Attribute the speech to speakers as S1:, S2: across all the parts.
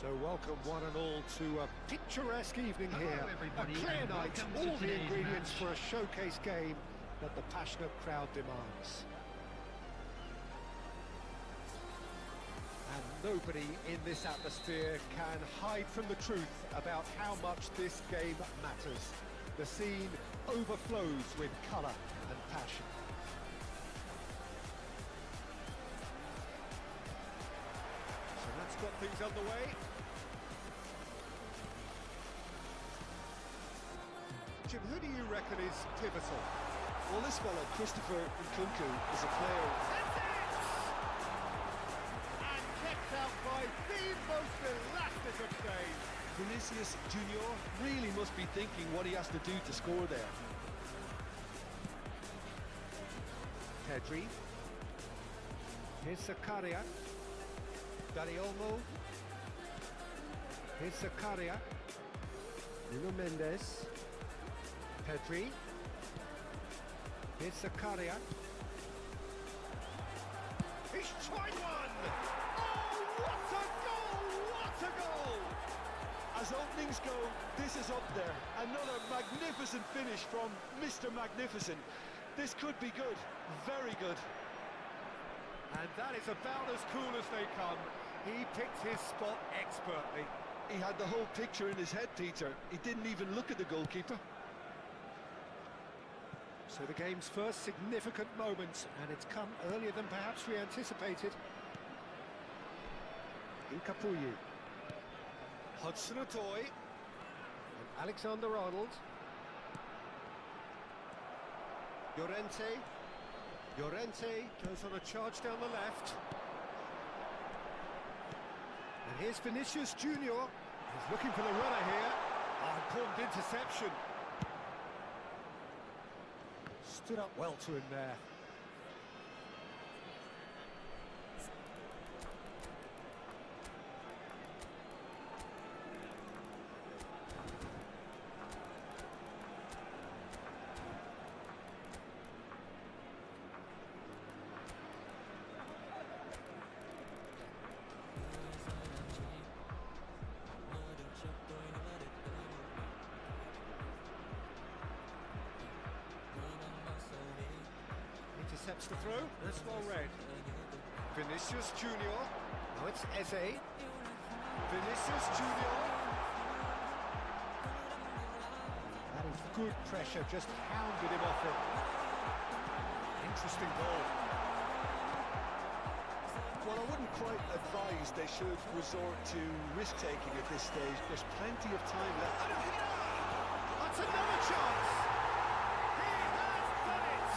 S1: So welcome one and all to a picturesque evening here.
S2: Everybody,
S1: A clear
S2: and
S1: night,
S2: welcome to
S1: all the
S2: today's
S1: ingredients
S2: match.
S1: for a showcase game that the passionate crowd demands. And nobody in this atmosphere can hide from the truth about how much this game matters. The scene overflows with colour and passion. So that's got things underway. Jim, who do you reckon is pivotal?
S3: Well, this fellow, Christopher Nkunku, is a player.
S1: That's it! And kept out by the most elastic of saves.
S3: Vinicius Junior really must be thinking what he has to do to score there.
S1: Pedri. Here's Zakaria. Dani Olmo. Here's Zakaria. Nuno Mendes. Pedri. Here's Zakaria. He's tried one! Oh, what a goal! What a goal!
S3: As openings go, this is up there. Another magnificent finish from Mr. Magnificent. This could be good, very good.
S1: And that is about as cool as they come. He picked his spot expertly.
S3: He had the whole picture in his head, Peter. He didn't even look at the goalkeeper.
S1: So the game's first significant moment, and it's come earlier than perhaps we anticipated. Incapuyi. Hudson-Odoi. And Alexander-Arnold. Llorente. Llorente goes on a charge down the left. And here's Vinicius Junior. He's looking for the runner here. Oh, important interception. Stood up well to him there. Intercepts the throw, that's well read. Vinicius Junior. Now it's Eze. Vinicius Junior. That is good pressure, just hounded him off it. Interesting goal.
S3: Well, I wouldn't quite advise they should resort to risk-taking at this stage. There's plenty of time left.
S1: And a header! That's another chance! He has done it!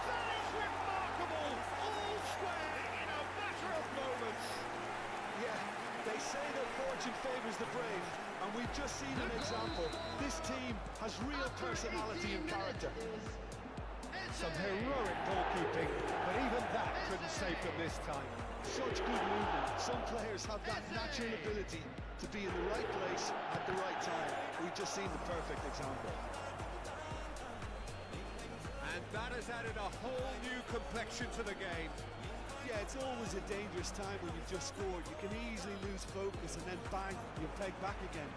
S1: That is remarkable! All square in a matter of moments!
S3: Yeah, they say that fortune favours the brave, and we've just seen an example. This team has real personality and character.
S1: Some heroic goalkeeping, but even that couldn't save them this time.
S3: Such good movement. Some players have that natural ability to be in the right place at the right time. We've just seen the perfect example.
S1: And that has added a whole new complexion to the game.
S3: Yeah, it's always a dangerous time when you've just scored. You can easily lose focus and then bang, you're pegged back again.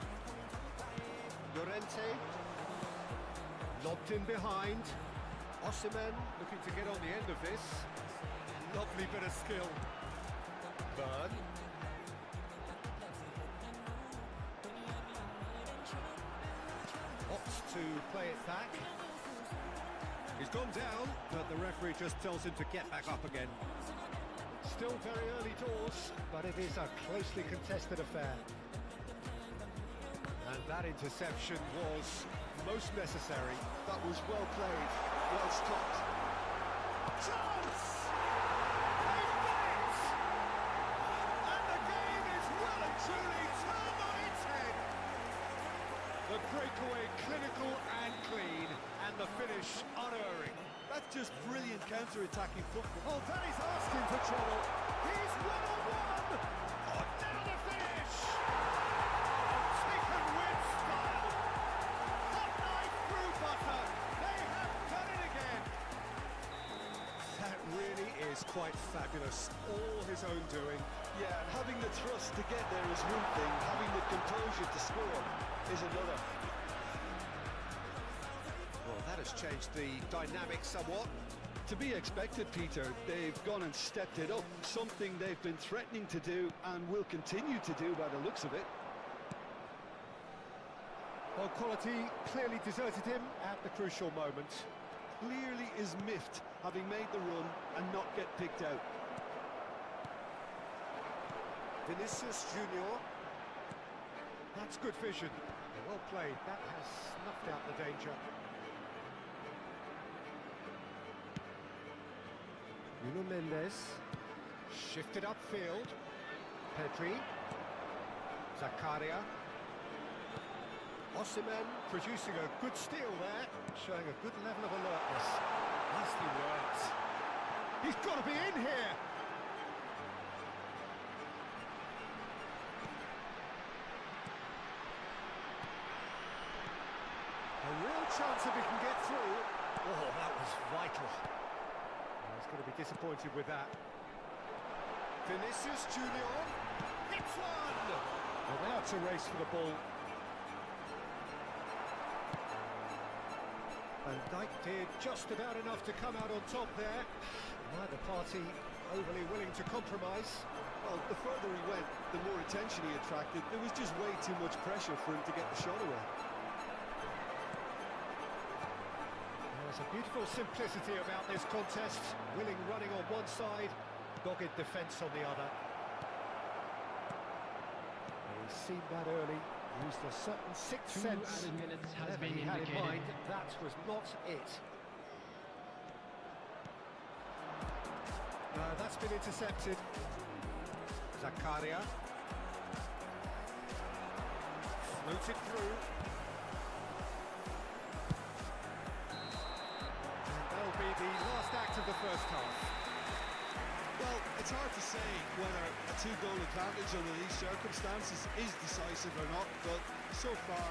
S1: Llorente, lobbed in behind. Osimhen looking to get on the end of this. Lovely bit of skill. Bird. Opts to play it back. He's gone down, but the referee just tells him to get back up again. Still very early doors, but it is a closely contested affair. And that interception was most necessary.
S3: That was well played, well stopped.
S1: Chance! They've done it! And the game is well and truly turned on its head. The breakaway clinical and clean, and the finish unerring.
S3: That's just brilliant counter-attacking football.
S1: Oh, that is asking for trouble. He's one-on-one! Oh, now the finish! Taken with style. Hot knife through butter. They have done it again. That really is quite fabulous. All his own doing.
S3: Yeah, having the thrust to get there is one thing, having the composure to score is another.
S1: Well, that has changed the dynamic somewhat.
S3: To be expected, Peter. They've gone and stepped it up, something they've been threatening to do and will continue to do by the looks of it.
S2: Well, quality clearly deserted him at the crucial moment.
S3: Clearly is miffed, having made the run and not get picked out.
S1: Vinicius Junior.
S2: That's good vision. Well played. That has snuffed out the danger. Nuno Mendes. Shifted upfield. Pedri. Zakaria. Osimhen producing a good steal there, showing a good level of alertness. Nicely worked. He's got to be in here! A real chance if he can get through. Oh, that was vital. He's going to be disappointed with that.
S1: Vinicius Junior. Hits one!
S2: Well, now it's a race for the ball. Van Dijk did just about enough to come out on top there. Neither party overly willing to compromise.
S3: Well, the further he went, the more attention he attracted. There was just way too much pressure for him to get the shot away.
S2: There's a beautiful simplicity about this contest. Willing running on one side, dogged defence on the other. He's seen that early. Used a certain sixth sense.
S4: Minutes has been
S2: He had in
S4: indicated.
S2: mind that was not it. No, that's been intercepted. Zakaria. Floated through. And that'll be the last act of the first half.
S3: Well, it's hard to say whether a two-goal advantage under these circumstances is decisive or not, but so far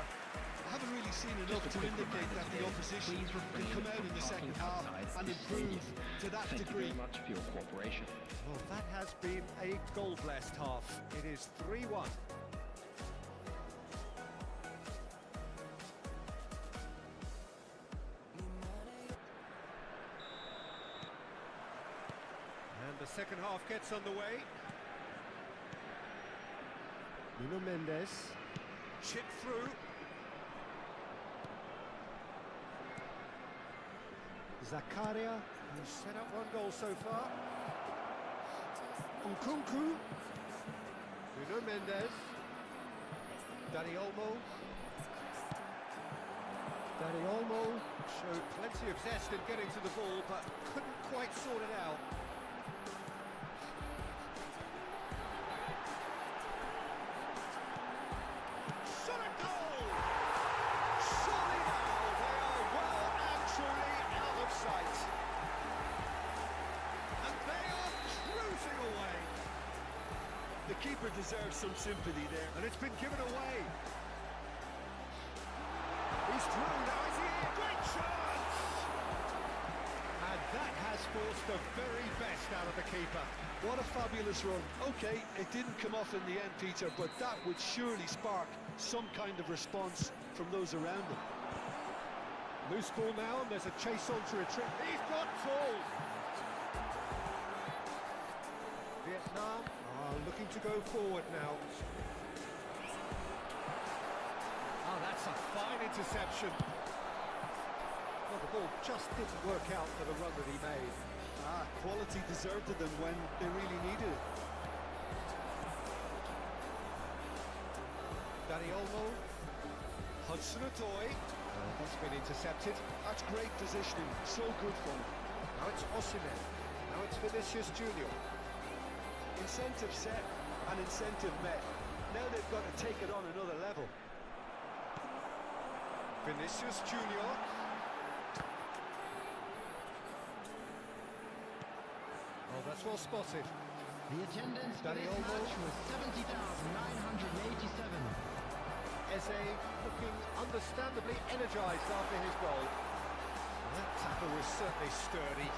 S3: I haven't really seen enough to indicate that the opposition can come out in the second half and improve to that degree.
S4: Thank you very much for your cooperation.
S2: Well, that has been a goal-blessed half. It is 3-1. And the second half gets underway. Nuno Mendes.
S1: Chip through.
S2: Zakaria, who's set up one goal so far. Nkunku. Nuno Mendes. Dani Olmo. Dani Olmo showed plenty of zest in getting to the ball, but couldn't quite sort it out.
S1: Shot a goal! Surely now they are well and truly out of sight. And they are cruising away.
S3: The keeper deserves some sympathy there.
S2: And it's been given away. He's through, now is he in? Great chance! And that has forced the very best out of the keeper.
S3: What a fabulous run. OK, it didn't come off in the end, Peter, but that would surely spark some kind of response from those around him.
S2: Loose ball now, and there's a chase on to retreat. He's got full! Vietnam are looking to go forward now. Oh, that's a fine interception. Well, the ball just didn't work out for the run that he made.
S3: Quality deserted them when they really needed it.
S2: Dani Olmo. Hudson-Odoi. That's been intercepted.
S3: That's great positioning, so good for him.
S2: Now it's Osimhen. Now it's Vinicius Junior.
S3: Incentive set and incentive met. Now they've got to take it on another level.
S2: Vinicius Junior. Oh, that's well spotted.
S4: The attendance for
S2: Dani
S4: this
S2: Olmo.
S4: match was 70,987.
S2: Eze looking understandably energised after his goal. That tackle was certainly sturdy.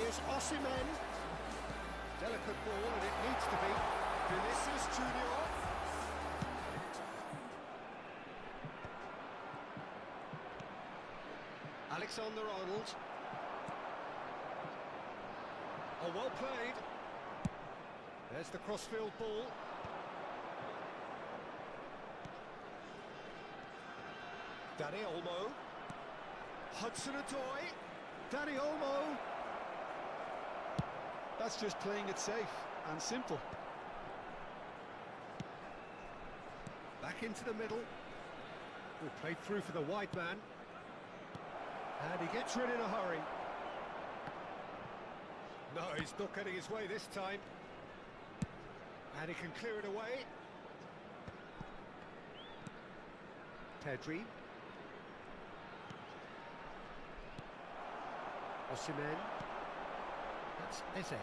S2: Here's Osimhen. Delicate ball, and it needs to be. Vinicius Junior. Alexander-Arnold. Oh, well played. There's the crossfield ball. Danny Olmo. Hudson-Odoi. Danny Olmo.
S3: That's just playing it safe and simple.
S2: Back into the middle. Good, played through for the wide man. And he gets rid in a hurry. No, he's not getting his way this time. And he can clear it away. Pedri. Osimhen. That's Eze.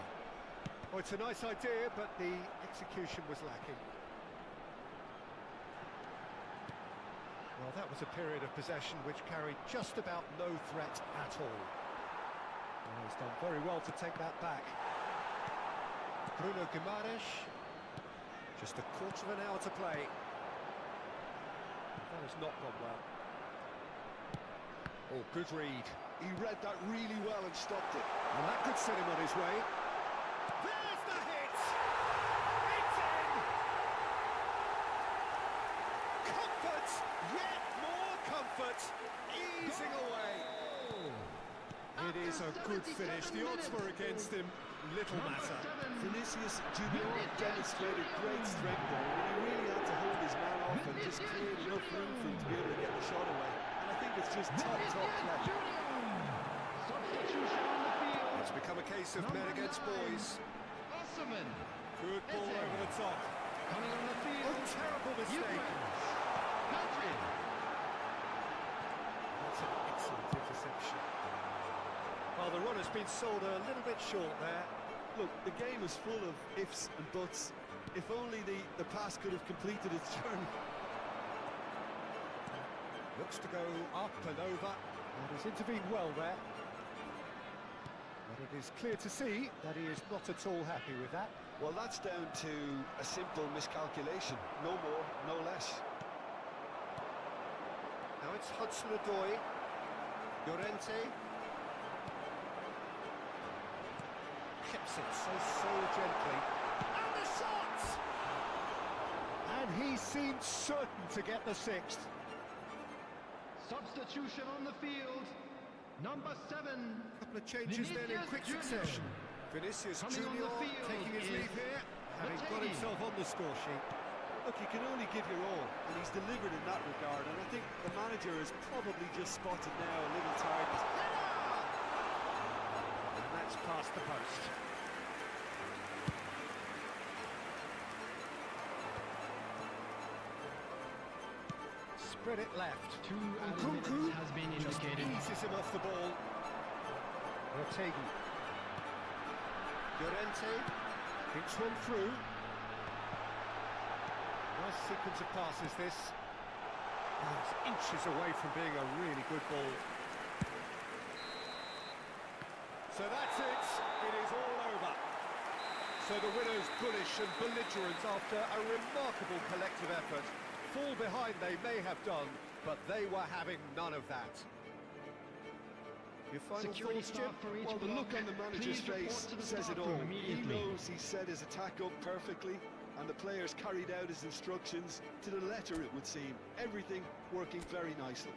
S2: Oh, it's a nice idea, but the execution was lacking. Well, that was a period of possession which carried just about no threat at all. Well, he's done very well to take that back. Bruno Guimaraes. Just a quarter of an hour to play. That has not gone well. Oh, good read.
S3: He read that really well and stopped it.
S2: And that could set him on his way. There's the hit! It's in! Comfort! Yet more comfort! Easing away. It is a good finish. The odds were against him. Little matter.
S3: Vinicius Junior demonstrated great strength there, and he really had to hold his man off and just cleared enough room for him to be able to get the shot away. And I think it's just top play.
S2: It's become a case of men against boys. Good ball over the top.
S4: Coming on the field.
S2: Oh, terrible mistake. That's an excellent interception. Well, the run has been sold a little bit short there.
S3: Look, the game is full of ifs and buts. If only the pass could have completed its journey.
S2: Looks to go up and over. And he's intervened well there. But it is clear to see that he is not at all happy with that.
S3: Well, that's down to a simple miscalculation. No more, no less.
S2: Now it's Hudson-Odoi. Llorente. Keeps it so gently. And the shot! And he seemed certain to get the sixth.
S4: Substitution on the field. Number 7.
S2: A couple of changes then in quick succession. Vinicius
S4: Coming on
S2: Junior
S4: the field
S2: taking his
S4: is
S2: leave here, having got
S4: Matei.
S2: himself on the score sheet.
S3: Look, you can only give your all, and he's delivered in that regard, and I think the manager has probably just spotted now a little tiredness.
S2: And that's past the post. Spread it left.
S4: 2 added
S2: Nkunku
S4: minutes has been
S2: just
S4: indicated.
S2: eases him off the ball. Ortegi. Llorente thinks one through. Nice sequence of passes this. Oh, it's inches away from being a really good ball. So that's it. It is all over. So the winners bullish and belligerent after a remarkable collective effort. Fall behind they may have done, but they were having none of that. Your final
S4: Security
S2: thoughts,
S4: staff
S2: Jim?
S4: for each
S3: Well, the look
S4: block.
S3: on the manager's
S4: Please report
S3: face
S4: to the
S3: says
S4: staff
S3: it all.
S4: room
S3: He
S4: immediately.
S3: knows he set his attack up perfectly, and the players carried out his instructions to the letter, it would seem. Everything working very nicely.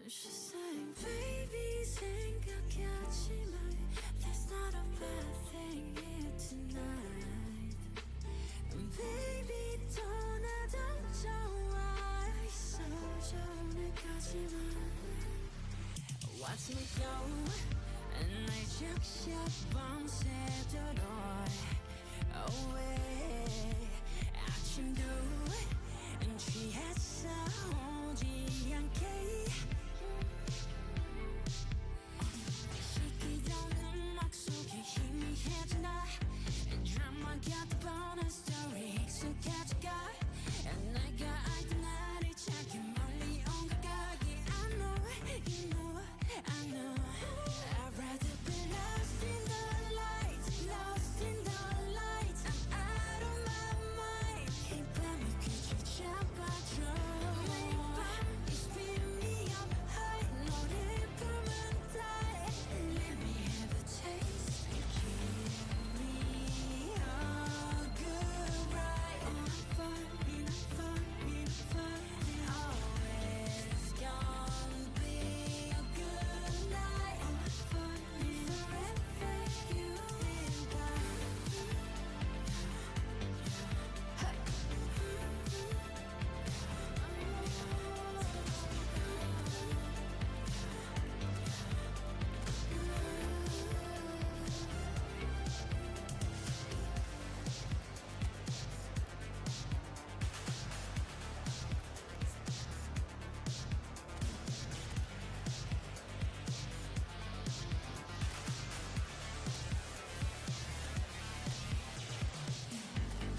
S5: She's saying, baby, 생각하지 마. There's not a bad thing here tonight. Baby, 떠나도 좋아. 있어 오늘까지만. Watch me go. 날 적셔 밤새도록 away. 아침도 취했어 오지 않게. 시기도는 막 속에 희미해지나. 드라마 같은 bonus story 익숙해져가. 내가 알던 나를 찾기 멀리 온 것 같기. I know, you know, I know. I'd rather be lost in the light, lost in the light. I'm out of my mind. 이 밤을 그저 잡아줘. 매일 밤 you spin me up high. 너를 보면 die. Let me have a taste. Give me a good ride. I'm falling, I'm falling, I'm falling. Always gonna be a good night. I'm falling forever. You and I.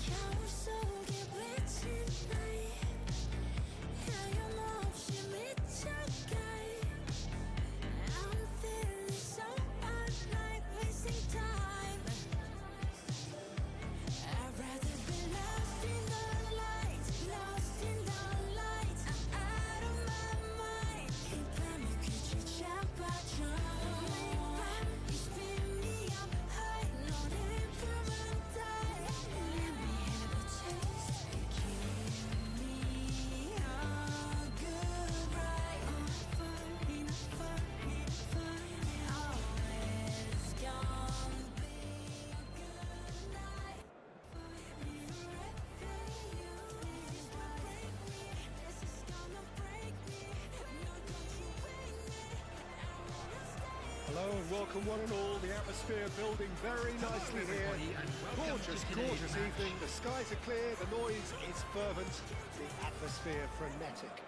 S5: 겨울 속에 비친 나이. 하염없이 미쳐가. I'm feeling so alive, wasting time. I'd rather be lost in the light, lost in the light. I'm out of my mind. 이 밤을 그저 잡아줘. 매일 밤 you spin me up high. 너를 보면 die. Let me have a taste. Give me a good ride. I'm falling, I'm falling, I'm falling. Always gonna be a good night. Falling forever. You is what break me. This is gonna break me. No, don't you wake me. I wanna stay.
S2: Hello and welcome one and all. The atmosphere building very nicely here. Gorgeous, gorgeous evening. The skies are clear, the noise is fervent, the atmosphere frenetic.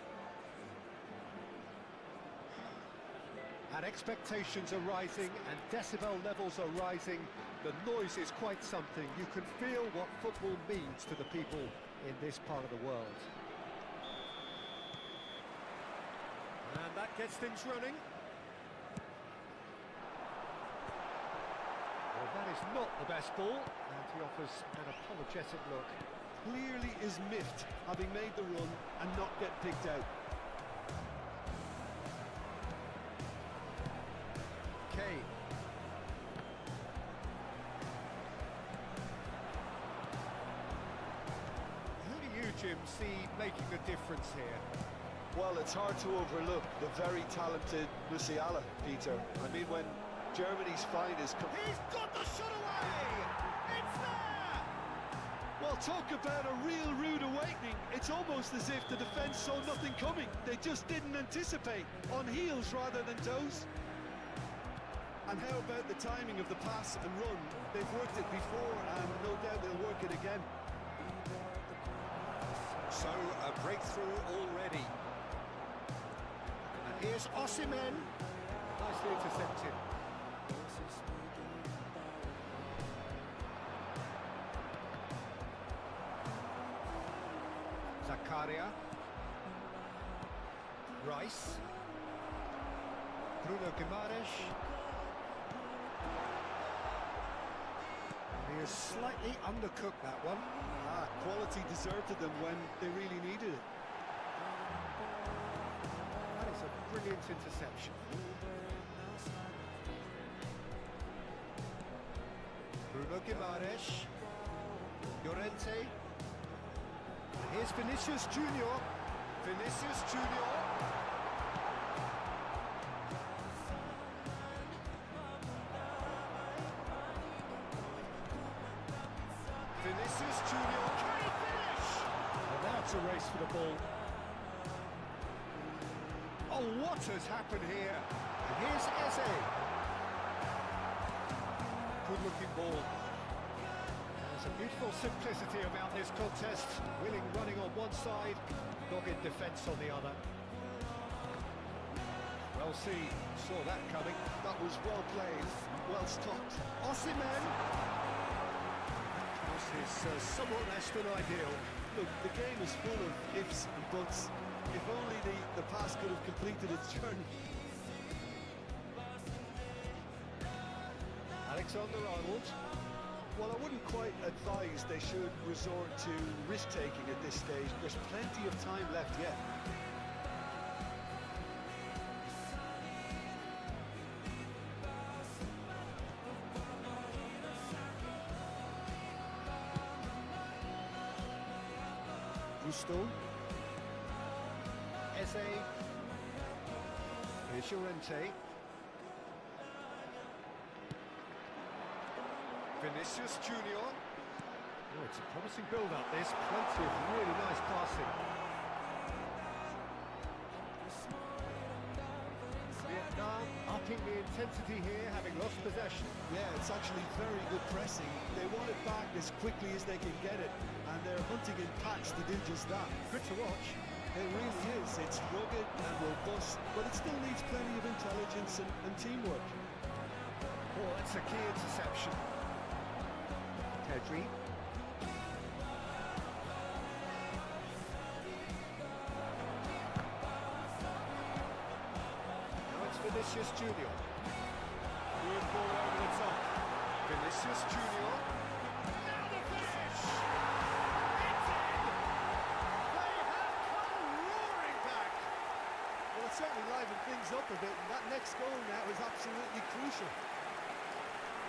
S2: And expectations are rising and decibel levels are rising. The noise is quite something. You can feel what football means to the people in this part of the world. And that gets things running. Well, that is not the best ball, and he offers an apologetic look.
S3: Clearly is miffed, having made the run and not get picked out.
S2: Kane. Who do you, Jim, see making a difference here?
S3: Well, it's hard to overlook the very talented Musiala, Peter. I mean, when Germany's finest
S2: He's got the shot away! It's there!
S3: Well, talk about a real rude awakening. It's almost as if the defence saw nothing coming. They just didn't anticipate. On heels rather than toes. And how about the timing of the pass and run? They've worked it before and no doubt they'll work it again.
S2: So, a breakthrough already. And here's Osimhen. Nicely intercepted. Zakaria. Rice. Bruno Guimaraes. He has slightly undercooked that one.
S3: Quality deserted them when they really needed it.
S2: That is a brilliant interception. Bruno Guimaraes. Llorente. Here's Vinicius Junior. Vinicius Junior. Vinicius Junior. Can he finish? And now it's a race for the ball. Oh, what has happened here? And here's Eze. Good-looking ball. There's a beautiful simplicity about this contest. Willing running on one side, dogged defence on the other. Well, saw that coming.
S3: That was well played, well stopped.
S2: Osimhen. This is somewhat less than ideal.
S3: Look, the game is full of ifs and buts. If only the pass could have completed its journey.
S2: Alexander-Arnold.
S3: Well, I wouldn't quite advise they should resort to risk-taking at this stage. There's plenty of time left yet. Gusto.
S2: Eze. Here's Llorente. Vinicius Junior. Oh, it's a promising build-up, this. Plenty of really nice passing. Vietnam upping the intensity here, having lost possession.
S3: Yeah, it's actually very good pressing. They want it back as quickly as they can get it, and they're hunting in packs to do just that.
S2: Good to watch.
S3: It really is. It's rugged and robust, but it still needs plenty of intelligence and teamwork.
S2: Oh, that's a key interception. Pedri. Now it's Vinicius Junior. Good ball over the top. Vinicius Junior. Now the finish! It's in! They have come roaring back!
S3: Well, it certainly livened things up a bit, and that next goal now is absolutely crucial.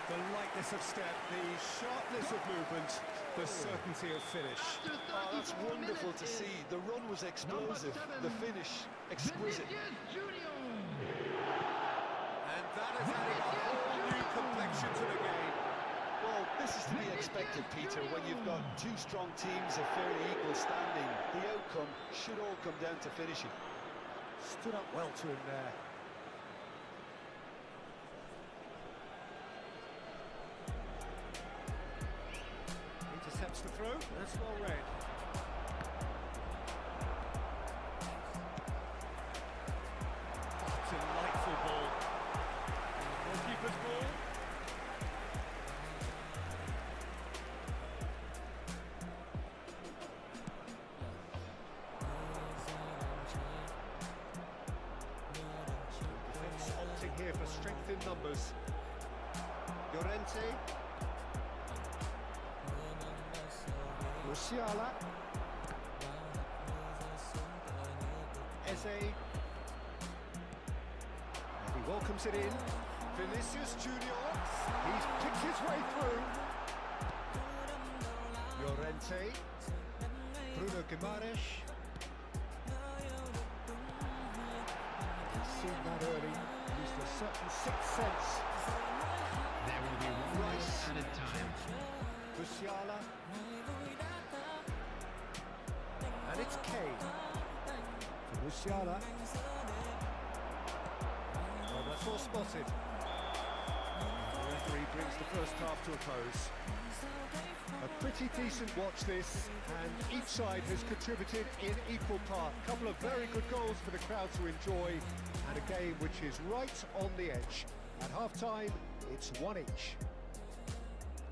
S2: The lightness of step, the sharpness of movement, the certainty of finish.
S3: Oh, that's wonderful to see. The run was explosive, the finish exquisite.
S2: And that has added a whole new complexion to the game.
S3: Well, this is to be expected, Peter, when you've got two strong teams of fairly equal standing. The outcome should all come down to finishing.
S2: Stood up well to him there. Intercepts the throw, that's well read. Delightful ball. Goalkeeper's ball. Defence opting here for strength in numbers. Llorente. Musiala. Eze. And he welcomes it in. Vinicius Junior. He's picked his way through. Llorente. Bruno Guimaraes. He's seen that early. Used a certain sixth sense.
S4: There will be one
S2: Rice.
S4: added time.
S2: Musiala. And it's Kane. For Musiala. Well, that's all spotted. The referee brings the first half to a close. A pretty decent watch this, and each side has contributed in equal part. A couple of very good goals for the crowd to enjoy, and a game which is right on the edge. At half-time, it's one each.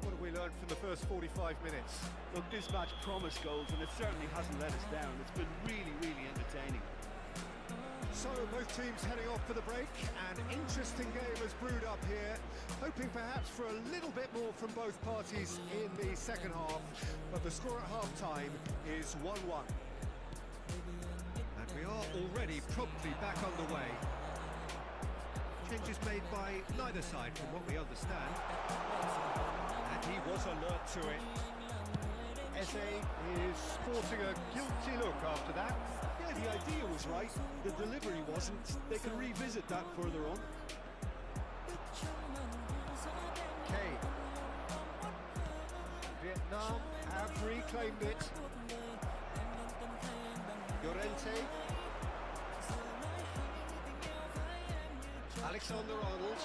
S2: What have we learned from the first 45 minutes?
S6: Look, this match promised goals, and it certainly hasn't let us down. It's been really, really entertaining.
S2: So both teams heading off for the break. An interesting game has brewed up here, hoping perhaps for a little bit more from both parties in the second half, but the score at half-time is 1-1. And we are already promptly back underway. Changes made by neither side from what we understand. And he was alert to it. Eze is sporting a guilty look after that.
S3: Yeah, the idea was right. The delivery wasn't. They can revisit that further on.
S2: Kane. Vietnam reclaimed it. Llorente. Alexander-Arnold.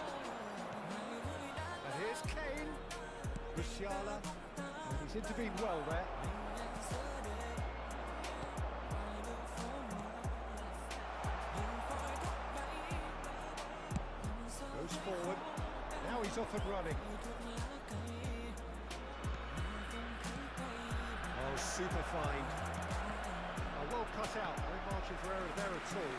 S2: And here's Kane. Musiala. And he's intervened well there. Goes forward. Now he's off and running. Oh, super find. Oh, well cut out. No margin for error there at all.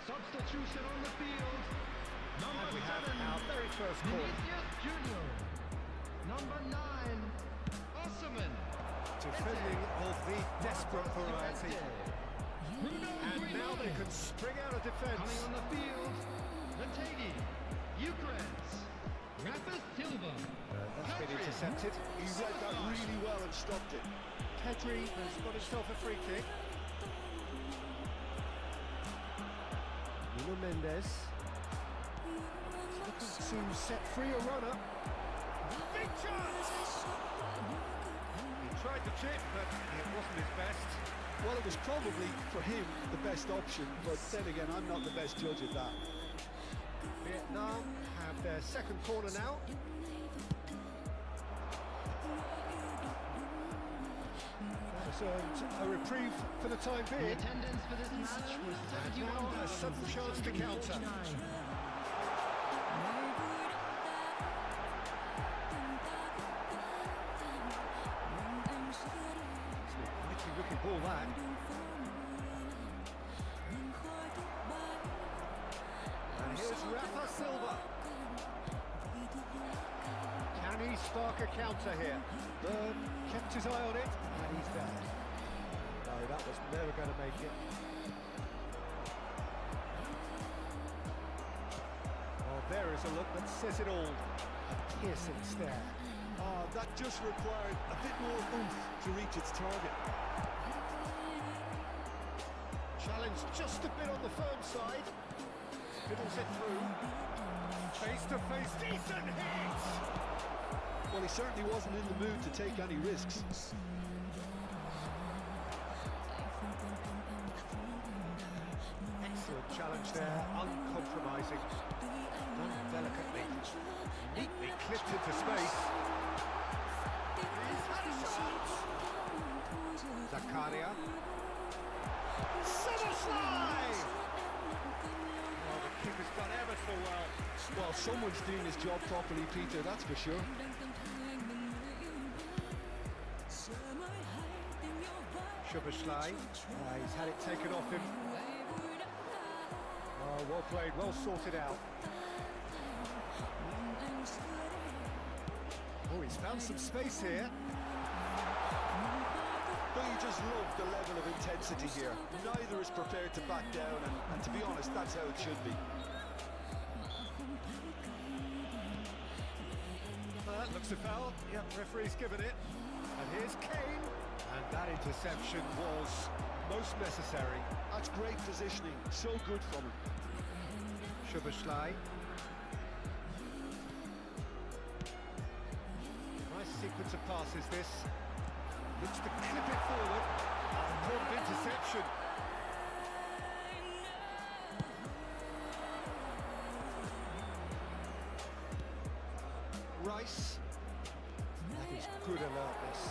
S7: Substitution on the field. Number
S2: And we have
S7: 7,
S2: our very first call.
S7: Vinicius Junior. Number 9, Osman.
S2: Defending of the desperate variety. And now they can spring out of defence.
S7: Coming on the field, Lategi, Ukraine, Rafa Silva.
S2: That's been intercepted.
S3: He read that really well and stopped it.
S2: Pedri has got himself a free kick. Nuno Mendes looking to set free a runner. Big chance! He tried the chip, but it wasn't his best.
S3: Well, it was probably, for him, the best option, but then again, I'm not the best judge of that.
S2: Vietnam have their second corner now. That's earned a reprieve for the time
S7: The
S2: being.
S7: attendance for this match was
S2: And now a sudden chance to counter. Wicked ball that. And here's Rafa Silva. Can he spark a counter here? Bird kept his eye on it, and he's there. No, that was never going to make it. Well, there is a look that says it all. A piercing stare.
S3: That just required a bit more oomph to reach its target.
S2: Challenge just a bit on the firm side. Fiddles it through. Face to face, decent hit!
S3: Well, he certainly wasn't in the mood to take any risks.
S2: Excellent challenge there, uncompromising. Done delicately. Neatly clipped into space. He's had a shot! Zakaria. Summer slide! Oh, the keeper's done ever so well.
S3: Well, someone's doing his job properly, Peter, that's for sure.
S2: Szoboszlai. He's had it taken off him. Oh, well played, well sorted out. Oh, he's found some space here.
S3: But you just love the level of intensity here. Neither is prepared to back down, and to be honest, that's how it should be.
S2: Well, that looks a foul. Yep, referee's given it. And here's Kane. And that interception was most necessary.
S3: That's great positioning, so good from him.
S2: Szoboszlai. Nice sequence of passes this. Looks to clip it forward. Important interception. Rice. That is good alertness.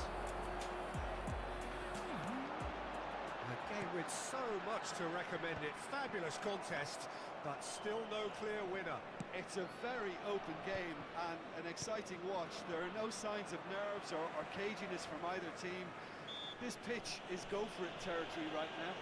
S2: The game with so much to recommend it. Fabulous contest, but still no clear winner.
S3: It's a very open game and an exciting watch. There are no signs of nerves or caginess from either team. This pitch is go-for-it territory right now.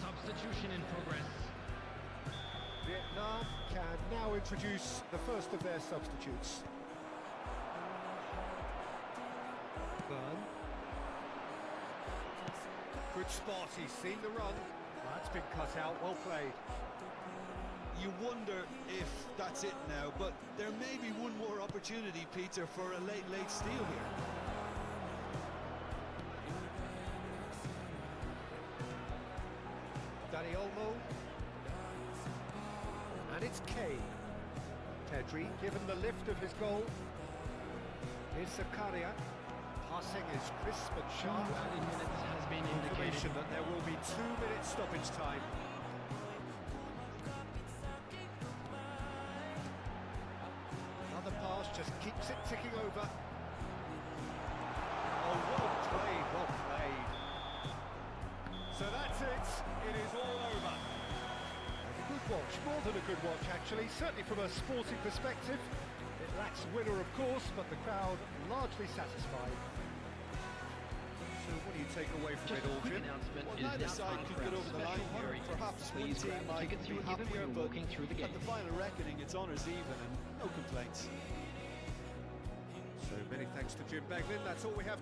S7: Substitution in progress.
S2: Vietnam can now introduce the first of their substitutes. Burn. Good spot, he's seen the run. That's been cut out, well played.
S3: You wonder if that's it now, but there may be one more opportunity, Peter, for a late steal here.
S2: Danny Olmo. And it's Kane. Pedri given the lift of his goal. Here's Zakaria. Passing is crisp and
S7: Two
S2: sharp.
S7: added minutes has been
S2: Information
S7: indicated.
S2: that there will be 2 minutes stoppage time. Another pass just keeps it ticking over. Oh, well played, well played. So that's it. It is all over. A good watch, more than a good watch actually, certainly from a sporting perspective. It lacks winner of course, but the crowd largely satisfied. So what do you take away from
S7: Just
S2: it
S7: a
S2: all,
S7: quick
S2: Jim?
S7: announcement.
S3: Well,
S7: It is
S3: neither
S7: now
S3: side
S7: time
S3: could
S7: for
S3: get
S7: our
S3: over the
S7: special
S3: line here.
S7: hearing.
S3: Perhaps one
S7: Please
S3: team
S7: grab the
S3: might
S7: tickets
S3: be
S7: you were given
S3: happier,
S7: when you
S3: but
S7: were walking through the
S3: at
S7: game.
S3: the final reckoning, it's honours even and no complaints.
S2: So many thanks to Jim Beglin. That's all we have.